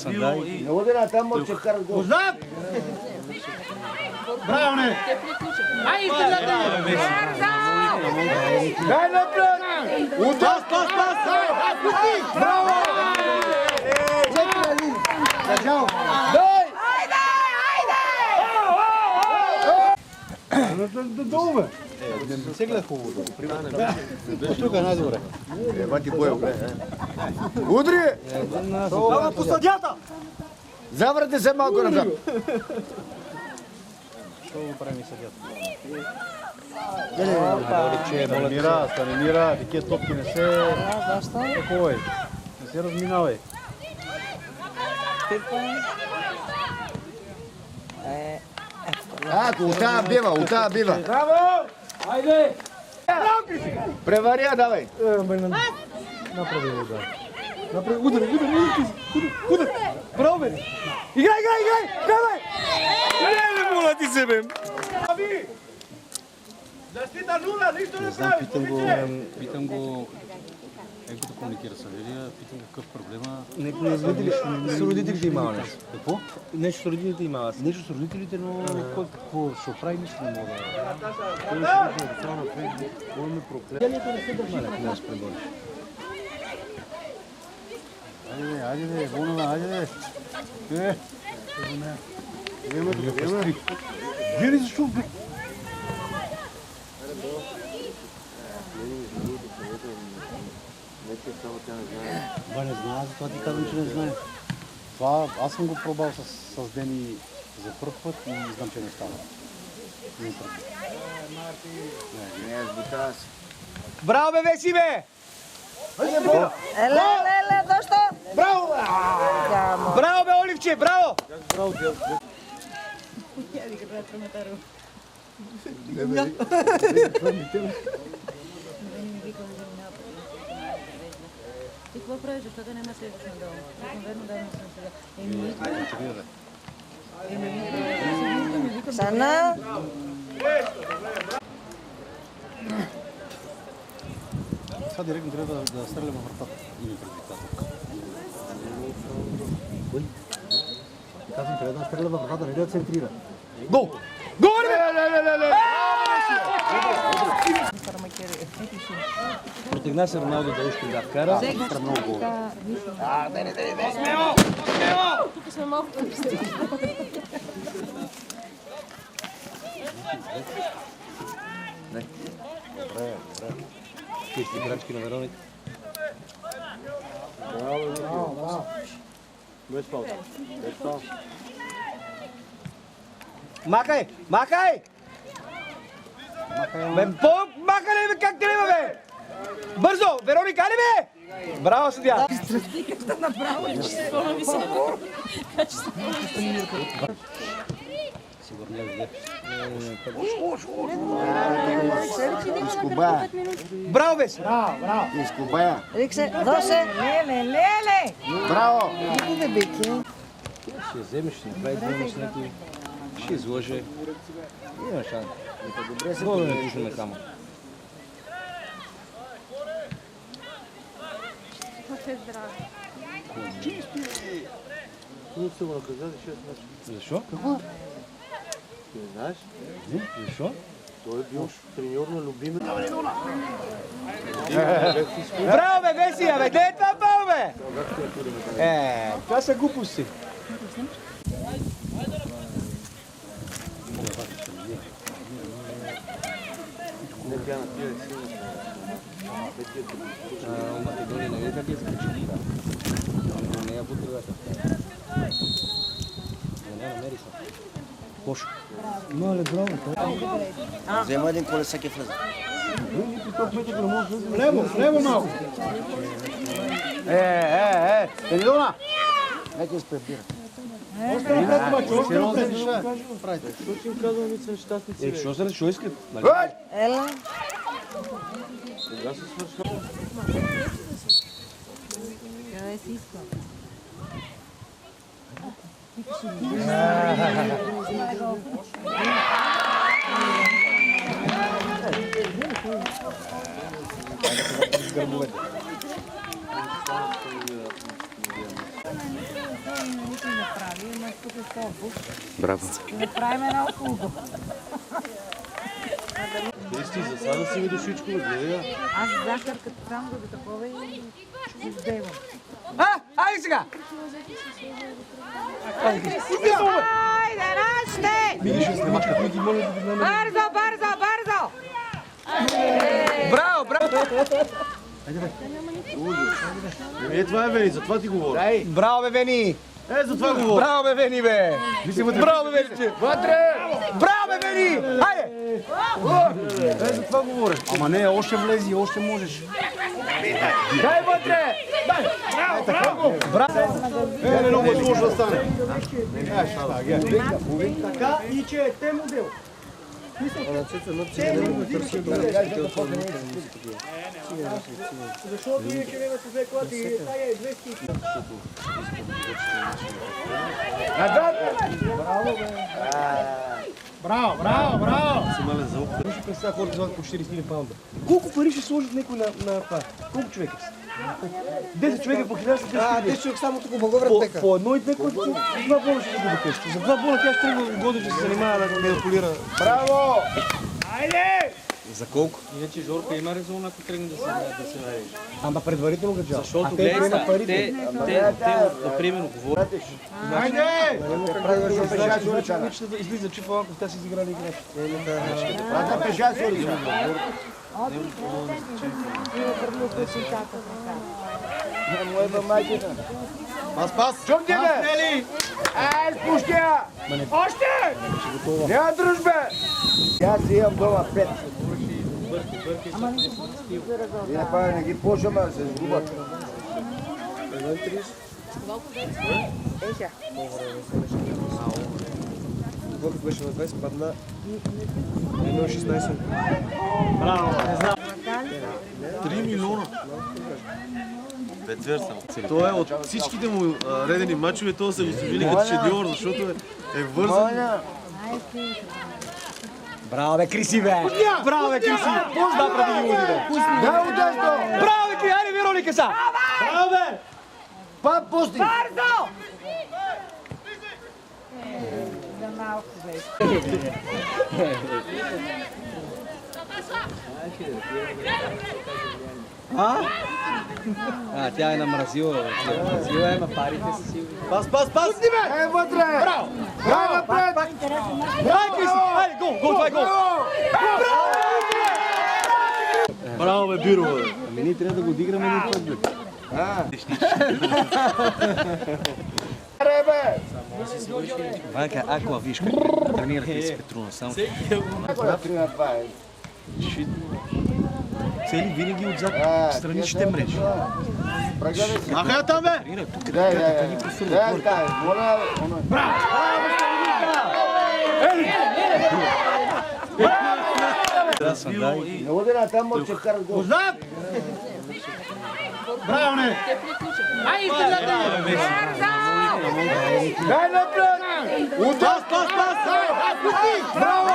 Не оди на там, че карат гол. Познат! Браво, не! Ай, изтегляте! Дай напред! Пас, пас, пас! Браво! Дай! Долу, бе! Не се гледа хубаво. Тук е най-добре. Бати Бойл, бе. Удри! Дава по съдята! Завърте се малко назад. Що го правим и съдята? Станемира, такива топки не се... Такова е. Не се разминавай. Оттава бива. Браво! Айде! Превария, давай. Направи го, да. Удар! Браво, бе! Играй! Давай! Не моля ти се, бе! Защита нула, нищо не прави! Питам го... Как да комуникира с Авелия, питам го какъв проблема. С родителите има нещо. Какво? Нещо с родителите има. Нещо с родителите, но кой какво ще прави, нищо не мога да... Кой ме прокле? Малек, не аз пребориш. Айде, Бонова, айде. Времето. Вие защо, бе? Ба, не знае, затова ти казвам, че не знае. Това аз съм го пробвал с Дени за първ път и знам, че не става. Не първи. Браво, бе, Веси, бе! Еле, защо? Браво! Браво, бе, Оливче, браво! Ти какво правиш, защото няма следваш надолу? Верно, да, не съм сега. Сана! Сега директно трябва да стреля във вратата. Или преди това. Кой? Казвам, трябва да стреля във вратата, не да центрира. Гол! Гол, бе! Протегна се Роналдо да още да вкара. Много гол. Тук сме малко пропустили. Добре. Чисти играчки на Вероник. Без пауза. Махай! Бе, махай, бе, как трябва, бе? Бързо! Вероника, айде, бе! Браво, съдия! Сигурно е взе. Изкубая. Браво, бе! Изкубая. Риксе, досе! Леле! Браво! Ще вземеш, ще направи две снеки. Ще излъже. Има шанс. Добре не пушаме само. Защо? Какво? Не знаеш? Защо? Той е бил треньор на любимата. Браво, бе, Весия, бе! Де е това бал, бе? Това са глупости. Не бя на тия си. Македония не види как е изключили. Но не я буд другата. Не намери се. Кош. Мале, браво. Взема един колеса ке влезе. Лево малко! Телидона! Нека изпрепира. Още напред, мачо, още напред! Що ти им казвам, ние са нещастници? Що се що искат? Ела! Кога се свършва? Къде си иска? никой не прави, но тук е по-бух. Браво. Не правим една услуга. Ести, за сега си ми душичко, гледай. Аз захар като там да такова и издевам. Айде сега! Айде, нашите! Бързо, бързо, бързо! Браво, браво! Това е Вени, за това ти говоря. Браво, бе, Вени! За това говоря. Браво, бе, Вени, бе! Браво, бе, Вени! Вътре! Браво, бе, Вени! Хайде! За това говоря. Ама не, още влези, още можеш. Дай вътре! Не много сложно да стане. Така и че е те модел. Защото ние ще имаме се клати и тая е 200. Назад! Браво, браво, браво! Виж представя хората звънят по 40 000 паунда. Колко пари ще сложат някой на това? Колко човека са? 10 човека по 1000 10 човек само тук Благоврат пека. по едно и две, които за 2 бона ще загуби къща. За 2 бона тя ще трябва годи, че се занимава да манипулира. Браво! Айде! За колко? Иначе Жорка има резон, ако тръгне да се нарежда. Ама предварително като жал. Защото те гледай, приемат парите. примерно, говорят. Айде! Излиза, че по-малко те си изиграли играч. Брата пежа се ориза. Пас! Чук ти бе! Ай, спушки я! Още! Няма дружбе! Аз си имам дома 5. И направя не ги почвам, а се сгубят. Колко беше на 20, падна 1,16. 3 милиона. Той е от всичките му редени мачове, то са го субили като шедьовър, защото е вързан. Браво бе, Криси бе! Браво бе, Криси! Да, преди ги удира. Да, удачно! Браво бе, Криси! Айде, Вероника са! Браво бе! Па, пусти! Бързо! За малко беше. Тя е намразила. Намразила е, ма парите са си. Пас! Пусти бе! Е, вътре! Браво! Браво, напред! Дай, Криси! Айде, гол, гол, това е гол! Браво бе, Бирова! бе. Ами ние трябва да го диграме един път, бе. Аре бе! Ванка, аква, виж как тренирате с Петруна. Само Например, това е. Цели винаги отзад страничните мрежи. Прегледай си. Аха я там бе! Дай, моля, не удира там, може че карат гол. Браво, не! Дай напред! Пас! Браво!